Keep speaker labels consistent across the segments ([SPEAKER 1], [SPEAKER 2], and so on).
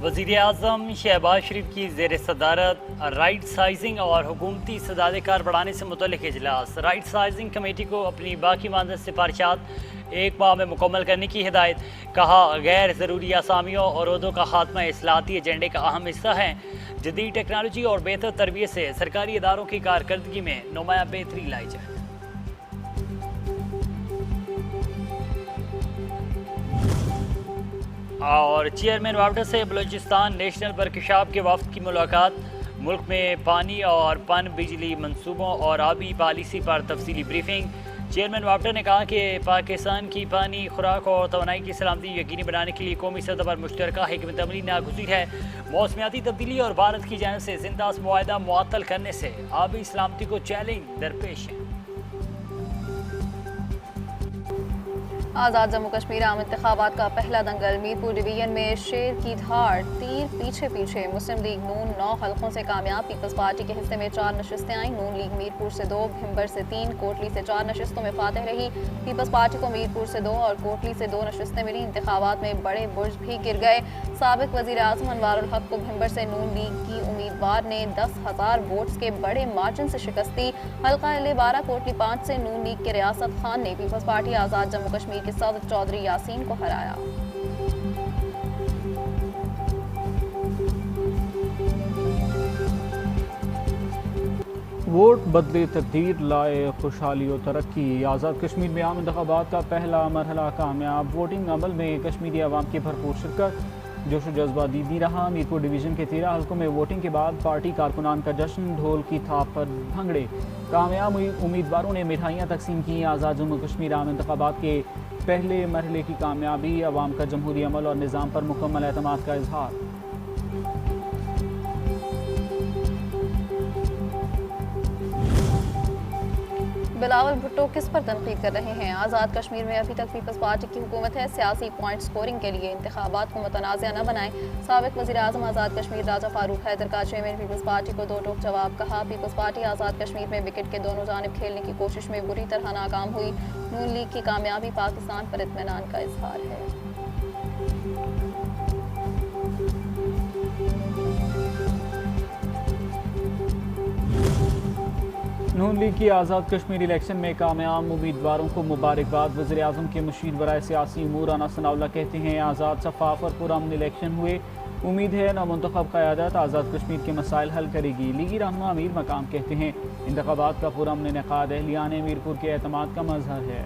[SPEAKER 1] वज़ीर आज़म शहबाज शरीफ की ज़ेर सदारत राइट साइजिंग और हुकूमती सदाकार बढ़ाने से मुतल्लिक़ इजलास। राइट साइजिंग कमेटी को अपनी बाकी मानद सिफारिशात 1 माह में मुकम्मल करने की हिदायत। कहा, गैर ज़रूरी असामियों और ओहदों का खात्मा इस्लाहती एजेंडे का अहम हिस्सा है। जदीद टेक्नोलॉजी और बेहतर तरबियत से सरकारी इदारों की कारकर्दगी में नुमाया बेहतरी लाई जाए। और चेयरमैन वापडा से बलूचिस्तान नेशनल वर्कशॉप के वफ्द की मुलाकात। मुल्क में पानी और पन बिजली मंसूबों और आबी पॉलिसी पर तफसीली ब्रीफिंग। चेयरमैन वापडा ने कहा कि पाकिस्तान की पानी, खुराक और तवानाई की सलामती यकीनी बनाने के लिए कौमी सतह पर मुश्तरका हिकमत अमली नागुज़ीर है। मौसमियाती तब्दीली और भारत की जानिब से जिंदा मुआहदा मुअत्तल करने से आबी सलामती को चैलेंज दरपेश है।
[SPEAKER 2] आज़ाद जम्मू कश्मीर आम इंतखाबात का पहला दंगल। मीरपुर डिवीजन में शेर की धाड़, तीर पीछे पीछे। मुस्लिम लीग नून 9 हल्कों से कामयाब। पीपल्स पार्टी के हिस्से में 4 नशस्तें आईं। नून लीग मीरपुर से 2, भिम्बर से 3, कोटली से 4 नशस्तों में फातह रही। पीपल्स पार्टी को मीरपुर से 2 और कोटली से 2 नशस्तें मिली। इंतखाबात में बड़े बुर्ज भी गिर गए। साबिक वज़ीर आज़म अनवारुल हक को भिम्बर से नून लीग की उम्मीदवार ने 10,000 वोट्स के बड़े मार्जिन से शिकस्त दी। हल्का L12 कोटली 5 से नून लीग के रियासत खान ने पीपल्स पार्टी आज़ाद जम्मू कश्मीर के सदर चौधरी यासीन को हराया।
[SPEAKER 3] वोट बदले तकदीर, लाए खुशहाली और तरक्की। आज़ाद कश्मीर में आम इंतखाबात का पहला मरहला कामयाब। वोटिंग अमल में कश्मीरी अवाम की भरपूर शिरकत, जोश व जज्बा दीदी रहा। मीरपुर डिवीज़न के 13 हल्कों में वोटिंग के बाद पार्टी कारकुनान का जश्न, ढोल की थाप पर भंगड़े। कामयाब उम्मीदवारों ने मिठाइयाँ तकसीम की। आज़ाद जम्मू कश्मीर आम इंतखाबात के पहले मरहले की कामयाबी, अवाम का जमहूरी अमल और निज़ाम पर मुकम्मल एतमाद का इजहार।
[SPEAKER 2] बिलावल भुट्टो किस पर तनकीद कर रहे हैं? आज़ाद कश्मीर में अभी तक पीपल्स पार्टी की हुकूमत है। सियासी पॉइंट स्कोरिंग के लिए इंतखाबात को मुतनाज़िया न बनाएं। साबिक वज़ीर आज़म आज़ाद कश्मीर राजा फारूक हैदर का चेयरमैन पीपल्स पार्टी को 2 टोक जवाब। कहा, पीपल्स पार्टी आज़ाद कश्मीर में विकेट के दोनों जानिब खेलने की कोशिश में बुरी तरह नाकाम हुई। नून लीग की कामयाबी पाकिस्तान पर इत्मीनान का इजहार है।
[SPEAKER 3] नून लीग की आज़ाद कश्मीर इलेक्शन में कामयाब उम्मीदवारों को मुबारकबाद। वज़ीर आज़म के मुशीर बराए सियासी उमूर राना सनाउल्लाह कहते हैं, आज़ाद, शफ़ाफ और पुरअमन इलेक्शन हुए। उम्मीद है नामुंतखब क़यादत आज़ाद कश्मीर के मसाइल हल करेगी। लीगी रहनुमा अमीर मकाम कहते हैं, इंतखाबात का पुरअमन इनेकाद अहलियान मीरपुर के एतमाद का मज़हर है।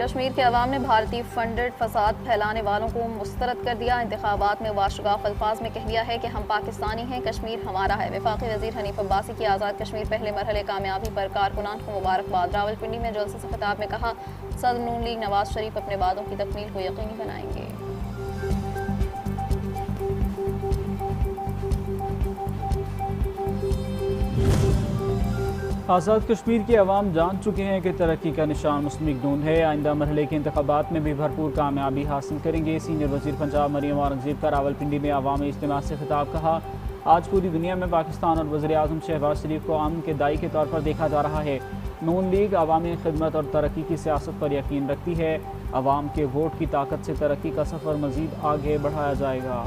[SPEAKER 2] कश्मीर के अवाम ने भारतीय फंडेड फसाद फैलाने वालों को मुस्तरद कर दिया। इंतखाबात में वाशगाफ अल्फाज में कह दिया है कि हम पाकिस्तानी हैं, कश्मीर हमारा है। वफाकी वज़ीर हनीफ अब्बासी की आज़ाद कश्मीर पहले मरहले कामयाबी पर कारकुनान को मुबारकबाद। रावलपिंडी में जलसे से खिताब में कहा, सदर नून लीग नवाज शरीफ अपने वादों की तकमील को यकीनी बनाएंगे।
[SPEAKER 3] आज़ाद कश्मीर के अवाम जान चुके हैं कि तरक्की का निशान मुस्लिम लीग नून है। आइंदा मरहले के इंतखाबात में भी भरपूर कामयाबी हासिल करेंगे। सीनियर वज़ीर पंजाब मरियम औरंगज़ेब का रावलपिंडी में अवामी इज्तिमा से खिताब। कहा, आज पूरी दुनिया में पाकिस्तान और वज़ीर आज़म शहबाज शरीफ को अमन के दाई के तौर पर देखा जा रहा है। नून लीग अवामी खिदमत और तरक्की की सियासत पर यकीन रखती है। अवाम के वोट की ताकत से तरक्की का सफ़र मज़ीद आगे बढ़ाया जाएगा।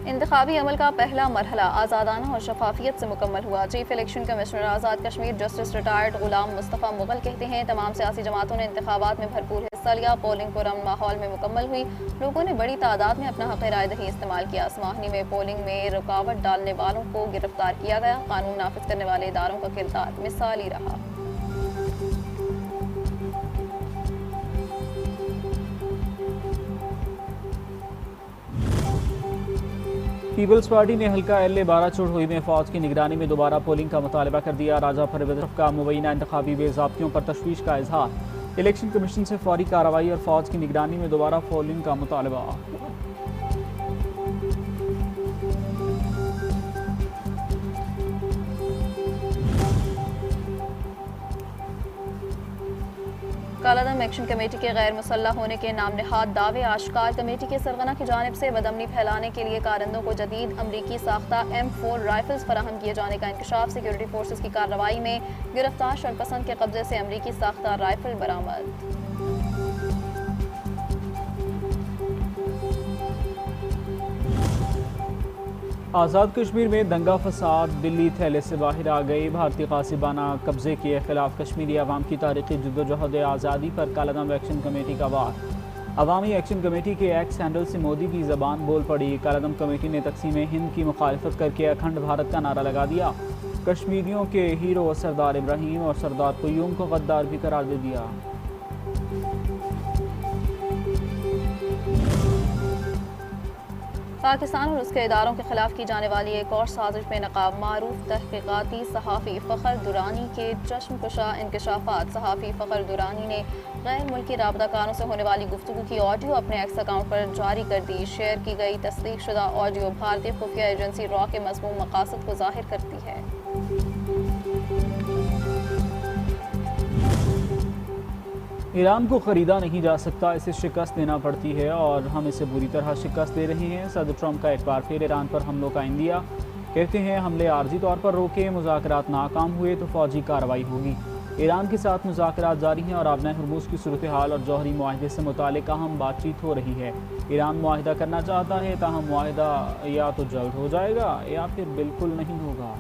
[SPEAKER 2] इंतखाबी अमल का पहला मरहला आज़ादाना और शफाफियत से मुकम्मल हुआ। Chief election commissioner Azad Kashmir justice retired गुलाम मुस्तफ़ा मुगल कहते हैं, तमाम सियासी जमातों ने इंतखाबात में भरपूर हिस्सा लिया। पोलिंग पुरअमन माहौल में मुकम्मल हुई। लोगों ने बड़ी तादाद में अपना हक़ राय दही इस्तेमाल किया। असमाहनी में पोलिंग में रुकावट डालने वालों को गिरफ्तार किया गया। कानून नाफिज करने वाले इदारों का किरदार मिसाली रहा।
[SPEAKER 3] पीपल्स पार्टी ने हल्का L12 चुड़हुई में फौज की निगरानी में दोबारा पोलिंग का मुतालबा कर दिया। राजा परवेज़ का मुबैना इंतखाबी बेज़ाब्तियों पर तशवीश का इजहार। इलेक्शन कमीशन से फौरी कार्रवाई और फौज की निगरानी में दोबारा पोलिंग का मुतालबा।
[SPEAKER 2] कालादम एक्शन कमेटी के गैर मुसल्लह होने के नाम नहाद दावे आश्कार। कमेटी के सरगना की जानिब से बदअमनी फैलाने के लिए कारंदों को जदीद अमरीकी साख्ता M4 राइफल्स फराहम किए जाने का इंकशाफ। सिक्योरिटी फोर्सेस की कार्रवाई में गिरफ्तार शरपसंद के कब्जे से अमरीकी साख्ता राइफल बरामद।
[SPEAKER 3] आज़ाद कश्मीर में दंगा फसाद, दिल्ली थैले से बाहर आ गई। भारतीय कासिबाना कब्जे के खिलाफ कश्मीरी अवाम की तारीखी जद्दोजहद आज़ादी पर कालादम एक्शन कमेटी का वार। अवामी एक्शन कमेटी के एक्स हैंडल से मोदी की ज़बान बोल पड़ी। कालादम कमेटी ने तकसीम हिंद की मुखालफत करके अखंड भारत का नारा लगा दिया। कश्मीरियों के हीरो सरदार इब्राहिम और सरदार क़य्यूम को गद्दार भी करार दे दिया।
[SPEAKER 2] पाकिस्तान और उसके इदारों के खिलाफ की जाने वाली एक और साजिश में नकाब मारूफ तहकीकाती सहाफ़ी फ़खर दुरानी के चश्मकुशा इंकशाफात। सहाफ़ी फ़खर दुरानी ने गैर मुल्की राबताकारों से होने वाली गुफ्तगू की ऑडियो अपने एक्स अकाउंट पर जारी कर दी। शेयर की गई तस्दीक शुदा ऑडियो भारतीय खुफिया एजेंसी रॉ के मज़मूम मकासद को ज़ाहिर करती है।
[SPEAKER 3] ईरान को ख़रीदा नहीं जा सकता, इसे शिकस्त देना पड़ती है और हम इसे बुरी तरह शिकस्त दे रहे हैं। सदर ट्रंप का एक बार फिर ईरान पर हमलों का इंदिया। कहते हैं हमले आर्जी तौर पर रोके, मुज़ाकरात नाकाम हुए तो फ़ौजी कार्रवाई होगी। ईरान के साथ मुज़ाकरात जारी हैं और आबना हरमुज़ की सूरत हाल और जौहरी मुआहदे से मुतालिक अहम बातचीत हो रही है। ईरान मुआहदा करना चाहता है, ताहम मुआहदा या तो जल्द हो जाएगा या फिर बिल्कुल नहीं होगा।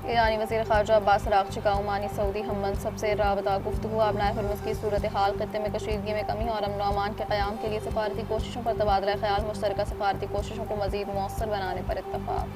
[SPEAKER 2] ईरानी वज़ीर ख़ारजा अब्बास अराग़ची का ओमानी सऊदी हम मनसब से राबता गुफ्तगू। आबना हरमुज़ की सूरत हाल, खत्ते में कशीदगी में कमी और अमन अमान के क़याम के लिए सफारती कोशिशों पर तबादला ख्याल। मुश्तरका सफारती कोशिशों को मज़ीद मौसर बनाने पर इत्तफ़ाक़।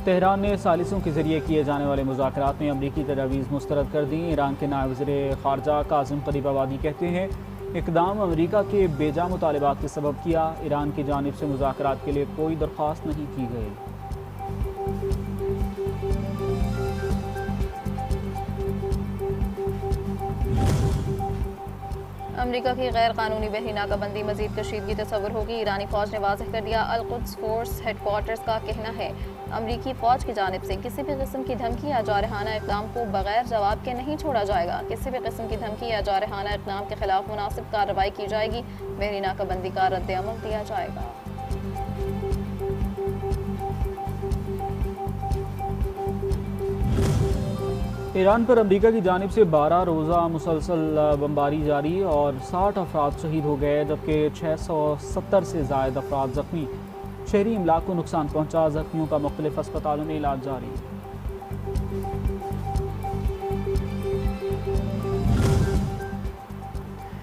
[SPEAKER 3] तेहरान ने सालिसों के जरिए किए जाने वाले मुज़ाकरात में अमरीकी तजावीज़ मुस्तरद कर दी। ईरान के नायब वज़ीर ख़ारजा काज़िम ग़रीबाबादी कहते हैं इक़दाम अमरीका के बेजा मुतालबात के सबब किया। ईरान की जानिब से मुज़ाकरात के लिए कोई दरख्वास्त नहीं की गई।
[SPEAKER 2] अमरीका की गैर कानूनी बहरी नाकाबंदी मज़ीद कशीदगी तस्वर होगी। ईरानी फ़ौज ने वाज़ेह कर दिया। अल-कुद्स फोर्स हेडक्वार्टर्स का कहना है अमरीकी फ़ौज की जानिब से किसी भी किस्म की धमकी या जारहाना इक़दाम को बगैर जवाब के नहीं छोड़ा जाएगा। किसी भी किस्म की धमकी या जारहाना इक़दाम के खिलाफ मुनासिब कार्रवाई की जाएगी। बहरी नाकाबंदी का रद्द-ए-अमल दिया जाएगा।
[SPEAKER 3] ईरान पर अमरीका की जानिब से 12 रोज़ा मुसलसल बमबारी जारी और 60 अफराद शहीद हो गए, जबकि 670 से ज़ायद अफराद ज़ख्मी। शहरी इमलाक को नुकसान पहुँचा। ज़ख्मियों का मुख्तलिफ अस्पतालों में इलाज जारी।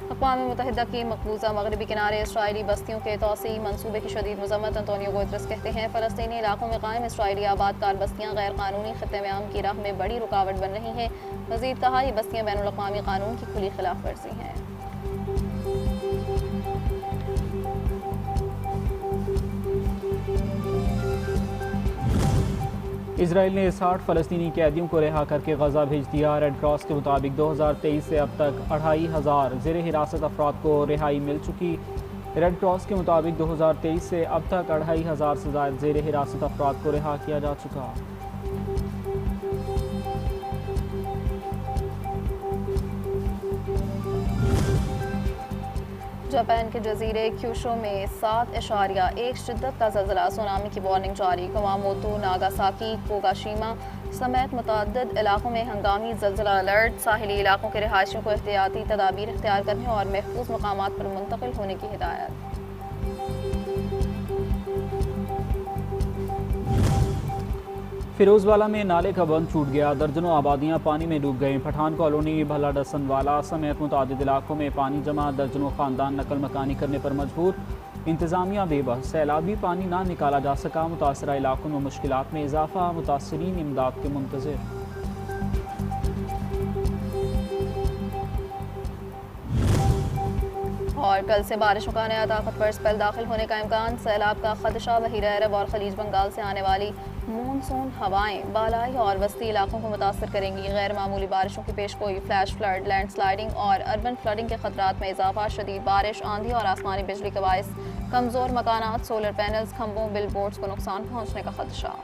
[SPEAKER 2] अक़वाम मुत्तहिदा की मकबूजा मगरबी किनारे इसराइली बस्तियों के तोसी मनसूबे की शदीद मज़म्मत। अंतोनियो गुतरस कहते हैं फ़लस्तीनी इलाकों में कायम इसराइली आबादकार बस्तियाँ गैर कानूनी ख़ित्ते में अमन की राह में बड़ी रुकावट बन रही हैं। मज़ीद कहा ये बस्तियाँ बैनुल अक़वामी कानून की खुली खिलाफ वर्जी हैं।
[SPEAKER 3] इसराइल ने 60 फ़लस्तीनी कैदियों को रिहा करके गजा भेज दिया। रेड क्रॉस के मुताबिक 2023 से अब तक 2500 ज़ेर हिरासत अफराद को रिहाई मिल चुकी। रेड क्रॉस के मुताबिक 2023 से अब तक 2500 से ज़ायद ज़ेर हिरासत अफराद को रिहा किया जा चुका।
[SPEAKER 2] जापान के जजीरे क्यूशो में 7.1 शिद्दत का ज़लज़ला। सुनामी की वार्निंग जारी। कुमामोतो, नागासाकी, कोगाशिमा समेत मुतअद्दिद इलाकों में हंगामी ज़लज़ला अलर्ट। साहिली इलाकों के रिहायशियों को एहतियाती तदाबीर इख्तियार करने और महफूज मकामात पर मुंतकिल होने की हिदायत।
[SPEAKER 3] फिरोजवाला में नाले का बंद छूट गया। दर्जनों आबादियां पानी में डूब गईं। पठान कॉलोनी, भला डसनवाला समेत मुतादिद इलाकों में पानी जमा। दर्जनों खानदान नकल मकानी करने पर मजबूर। इंतज़ामिया बेबस। सैलाबी पानी ना निकाला जा सका। मुतासरा इलाकों में मुश्किलात में इजाफा। मुतासरीन इमदाद के मुंतज़िर।
[SPEAKER 2] और कल से बारिशों का नया ताकतवर स्पेल दाखिल होने का इम्कान। सैलाब का खदशा। बहीरा अरब और खलीज बंगाल से आने वाली मानसून हवाएं बालाई और वस्ती इलाकों को मुतासर करेंगी। गैर मामूली बारिशों की पेशगोई। फ्लैश फ्लड, लैंडस्लाइडिंग और अर्बन फ्लडिंग के खतरात में इजाफा। शदीद बारिश, आंधी और आसमानी बिजली के बायस कमजोर मकानात, सोलर पैनल्स, खंभों, बिल बोर्ड्स को नुकसान पहुँचने का खदशा।